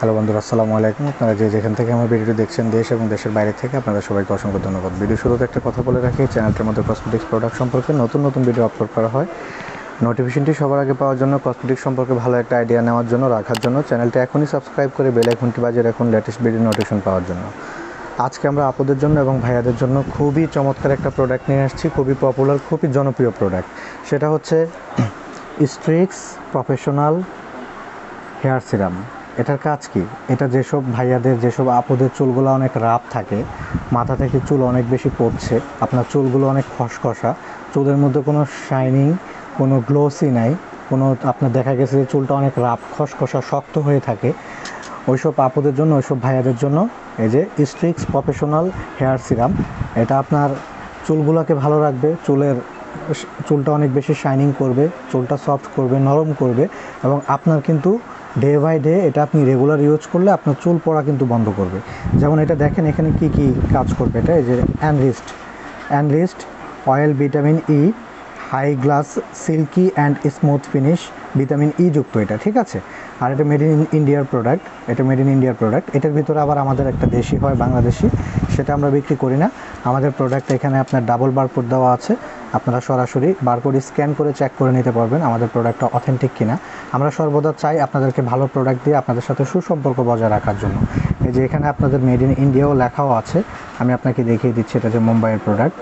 Hello বন্ধুরা, আসসালামু আলাইকুম। আপনারা যেখান থেকে আমার ভিডিওটি দেখছেন, দেশ এবং দেশের বাইরে থেকে, আপনাদের সবাইকে অসংখ্য ধন্যবাদ। ভিডিও শুরুতে একটা কথা বলে রাখি, চ্যানেলটির মধ্যে কসমেটিক্স প্রোডাক্ট সম্পর্কে নতুন ভিডিও আপলোড করা হয়। নোটিফিকেশনটি সবার আগে পাওয়ার জন্য, কসমেটিক্স সম্পর্কে ভালো একটা আইডিয়া নেওয়ার জন্য, রাখার জন্য চ্যানেলটি এখনই সাবস্ক্রাইব করে বেল আইকনটি বাজিয়ে রাখুন লেটেস্ট ভিডিও নোটিফিকেশন পাওয়ার জন্য। আজকে আমরা আপুদের জন্য এবং ভাইয়াদের জন্য খুবই চমৎকার একটা প্রোডাক্ট নিয়ে আসছি, খুবই পপুলার, খুবই জনপ্রিয় প্রোডাক্ট। সেটা হচ্ছে স্ট্রিক্স প্রফেশনাল হেয়ার সিরাম। এটার কাজ কি? এটা যেসব ভাইয়াদের, যেসব আপুদের চুলগুলো অনেক রাফ থাকে, মাথা থেকে চুল অনেক বেশি পড়ছে, আপনার চুলগুলো অনেক খসখসা, চুলের মধ্যে কোনো শাইনিং, কোনো গ্লোসি নাই, কোনো আপনার দেখা গেছে যে চুলটা অনেক রাফ, খসখসা, শক্ত হয়ে থাকে, ওইসব আপুদের জন্য, ওইসব ভাইয়াদের জন্য এই যে স্ট্রিক্স প্রফেশনাল হেয়ার সিরাম। এটা আপনার চুলগুলোকে ভালো রাখবে, চুলটা অনেক বেশি শাইনিং করবে, চুলটা সফট করবে, নরম করবে, এবং আপনার কিন্তু ডে বাই ডে এটা আপনি রেগুলার ইউজ করলে আপনার চুল পড়া কিন্তু বন্ধ করবে। যেমন এটা দেখেন এখানে কি কি কাজ করবে। এটা এই যে enriched oil, vitamin E, high gloss, silky and smooth finish, vitamin E যুক্ত এটা, ঠিক আছে। আর এটা মেড ইন ইন্ডিয়ার প্রোডাক্ট, এটার ভিতরে আবার আমাদের একটা দেশি হয়, বাংলাদেশি, সেটা আমরা বিক্রি করি না। আমাদের প্রোডাক্ট এখানে আপনার ডাবল বারকোড দেওয়া আছে, আপনারা সরাসরি বারকোড স্ক্যান করে চেক করে নিতে পারবেন আমাদের প্রোডাক্টটা অথেন্টিক কিনা। আমরা সর্বদা চাই আপনাদেরকে ভালো প্রোডাক্ট দিয়ে আপনাদের সাথে সুসম্পর্ক বজায় রাখার জন্য। এই যে এখানে আপনাদের মেড ইন ইন্ডিয়াও লেখাও আছে, আমি আপনাকে দেখিয়ে দিচ্ছি। এটা যে মুম্বাইয়ের প্রোডাক্ট,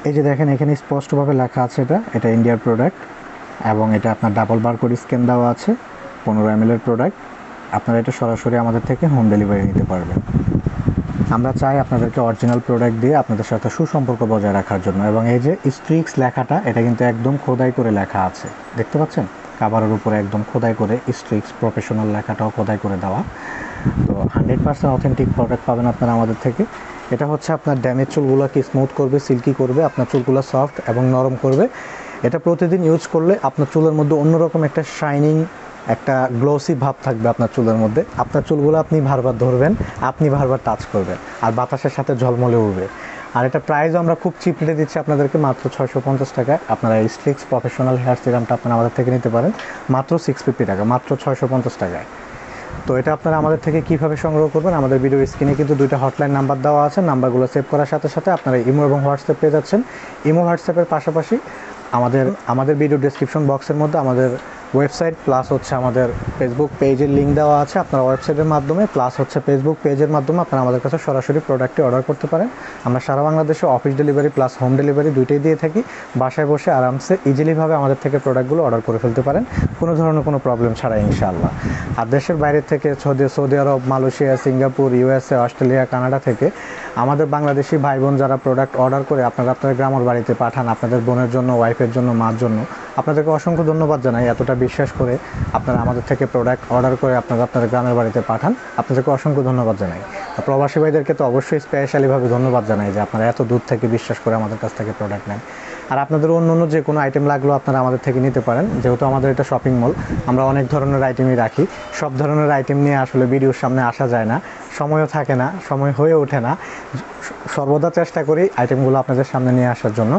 এই যে দেখেন এখানে স্পষ্টভাবে লেখা আছে এটা ইন্ডিয়ার প্রোডাক্ট, এবং এটা আপনার ডাবল বারকোড স্ক্যান দেওয়া আছে। 15 ml এর প্রোডাক্ট। আপনারা এটা সরাসরি আমাদের থেকে হোম ডেলিভারি নিতে পারবেন। আমরা চাই আপনাদেরকে অরিজিনাল প্রোডাক্ট দিয়ে আপনাদের সাথে সুসম্পর্ক বজায় রাখার জন্য। এবং এই যে স্ট্রিক্স লেখাটা, এটা কিন্তু একদম খোদাই করে লেখা আছে, দেখতে পাচ্ছেন কাভারের উপরে একদম খোদাই করে স্ট্রিক্স প্রফেশনাল লেখাটাও খোদাই করে দেওয়া। তো 100% অথেন্টিক প্রোডাক্ট পাবেন আপনারা আমাদের থেকে। এটা হচ্ছে আপনার ড্যামেজ চুলগুলোকে স্মুথ করবে, সিল্কি করবে, আপনার চুলগুলো সফট এবং নরম করবে। এটা প্রতিদিন ইউজ করলে আপনার চুলের মধ্যে অন্যরকম একটা শাইনিং, একটা গ্লোসি ভাব থাকবে আপনার চুলের মধ্যে। আপনার চুলগুলো আপনি বারবার ধরবেন, আপনি বারবার টাচ করবেন, আর বাতাসের সাথে ঝলমলে উঠবে। আর এটা প্রাইস আমরা খুব চিপ রেটে দিচ্ছি আপনাদেরকে, মাত্র 650 টাকায়। আপনারা এই স্ট্রিক্স প্রফেশনাল হেয়ার সিরামটা আপনারা আমাদের থেকে নিতে পারেন মাত্র 650 টাকা, মাত্র 650 টাকায়। তো এটা আপনারা আমাদের থেকে কীভাবে সংগ্রহ করবেন, আমাদের ভিডিও স্ক্রিনে কিন্তু 2টা হটলাইন নাম্বার দেওয়া আছে। নাম্বারগুলো সেভ করার সাথে সাথে আপনারা ইমো এবং হোয়াটসঅ্যাপ পেয়ে যাচ্ছেন। ইমো হোয়াটসঅ্যাপের পাশাপাশি আমাদের ভিডিও ডেসক্রিপশন বক্সের মধ্যে আমাদের ওয়েবসাইট প্লাস হচ্ছে আমাদের ফেসবুক পেজের লিঙ্ক দেওয়া আছে। আপনারা ওয়েবসাইটের মাধ্যমে প্লাস হচ্ছে ফেসবুক পেজের মাধ্যমে আপনারা আমাদের কাছে সরাসরি প্রোডাক্টটি অর্ডার করতে পারেন। আমরা সারা বাংলাদেশে office delivery plus home delivery দুইটাই দিয়ে থাকি। বাসায় বসে আরামসে ইজিলিভাবে আমাদের থেকে প্রোডাক্টগুলো অর্ডার করে ফেলতে পারেন, কোনো ধরনের কোনো প্রবলেম ছাড়া, ইনশাআল্লাহ। আর দেশের বাইরে থেকে Saudi Arab, Malaysia, Singapore, USA, Australia, Canada থেকে আমাদের বাংলাদেশি ভাই বোন যারা প্রোডাক্ট অর্ডার করে আপনাদের গ্রামের বাড়িতে পাঠান, আপনাদের বোনের জন্য, ওয়াইফের জন্য, মার জন্য, আপনাদেরকে অসংখ্য ধন্যবাদ জানাই। এতটা বিশ্বাস করে আপনারা আমাদের থেকে প্রোডাক্ট অর্ডার করে আপনাদের গ্রামের বাড়িতে পাঠান, আপনাদেরকে অসংখ্য ধন্যবাদ জানাই। আর প্রবাসী ভাইদেরকে তো অবশ্যই স্পেশালিভাবে ধন্যবাদ জানাই যে আপনারা এত দূর থেকে বিশ্বাস করে আমাদের কাছ থেকে প্রোডাক্ট নেন। আর আপনাদের অন্য যে কোনো আইটেম লাগলেও আপনারা আমাদের থেকে নিতে পারেন। যেহেতু আমাদের এটা শপিং মল, আমরা অনেক ধরনের আইটেমই রাখি। সব ধরনের আইটেম নিয়ে আসলে ভিডিওর সামনে আসা যায় না, সময়ও থাকে না, সময় হয়ে ওঠে না। সর্বদা চেষ্টা করি আইটেমগুলো আপনাদের সামনে নিয়ে আসার জন্য।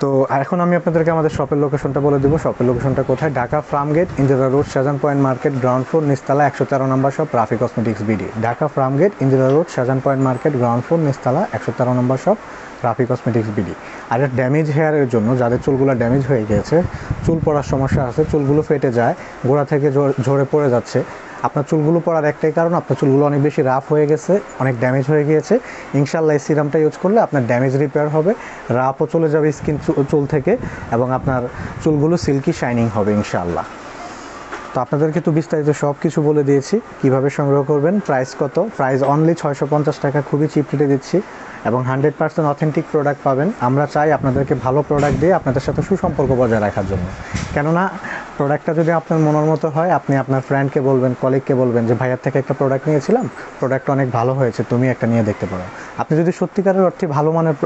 তো এখন আমি আপনাদেরকে আমাদের শপের লোকেশনটা বলে দেবো। শপের লোকেশনটা কোথায়? Dhaka Farmgate, Indira road, Shahjahan point market, ground floor, নিচতলা, 113 নম্বর shop, Rafi cosmetics BD. Dhaka Farmgate, Indira road, Shahjahan point market, ground floor, নিচতলা, 113 নম্বর শপ, রাফি কসমেটিক্স বিডি। আর ড্যামেজ হেয়ারের জন্য, যাদের চুলগুলো ড্যামেজ হয়ে গিয়েছে, চুল পড়ার সমস্যা আছে, চুলগুলো ফেটে যায়, গোড়া থেকে ঝরে পড়ে যাচ্ছে, আপনার চুলগুলো পড়ার একটাই কারণ, আপনার চুলগুলো অনেক বেশি রাফ হয়ে গেছে, অনেক ড্যামেজ হয়ে গিয়েছে। ইনশাআল্লাহ এই সিরামটা ইউজ করলে আপনার ড্যামেজ রিপেয়ার হবে, রাফও চলে যাবে চুল থেকে, এবং আপনার চুলগুলো সিল্কি শাইনিং হবে ইনশাআল্লাহ। তো আপনাদেরকে তো বিস্তারিত সব কিছু বলে দিয়েছি, কিভাবে সংগ্রহ করবেন, প্রাইস কত। প্রাইস অনলি 650 টাকা, খুবই চিপ রেটে দিচ্ছি, এবং 100% অথেন্টিক প্রোডাক্ট পাবেন। আমরা চাই আপনাদেরকে ভালো প্রোডাক্ট দিয়ে আপনাদের সাথে সুসম্পর্ক বজায় রাখার জন্য। কেননা প্রোডাক্টটা যদি আপনার মনের মতো হয়, আপনি আপনার ফ্রেন্ডকে বলবেন, কলিগকে বলবেন যে ভাইয়ার থেকে একটা প্রোডাক্ট নিয়েছিলাম, প্রোডাক্টটা অনেক ভালো হয়েছে, তুমি একটা নিয়ে দেখতে পারো। আপনি যদি সত্যিকারের অর্থে ভালো মানের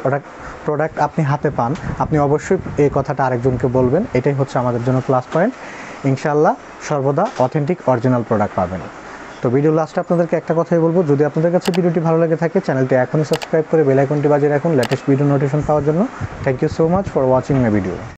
প্রোডাক্ট আপনি হাতে পান, আপনি অবশ্যই এই কথাটা আরেকজনকে বলবেন। এটাই হচ্ছে আমাদের জন্য প্লাস পয়েন্ট। ইনশাআল্লাহ সর্বদা অথেন্টিক অরিজিনাল প্রোডাক্ট পাবেন। তো ভিডিও লাস্টে আপনাদেরকে একটা কথাই বলবো, যদি আপনাদের কাছে ভিডিওটি ভালো লেগে থাকে, চ্যানেলটি এখনই সাবস্ক্রাইব করে বেল আইকনটি বাজিয়ে রাখুন লেটেস্ট ভিডিও নোটিফিকেশন পাওয়ার জন্য। Thank you so much for watching my video.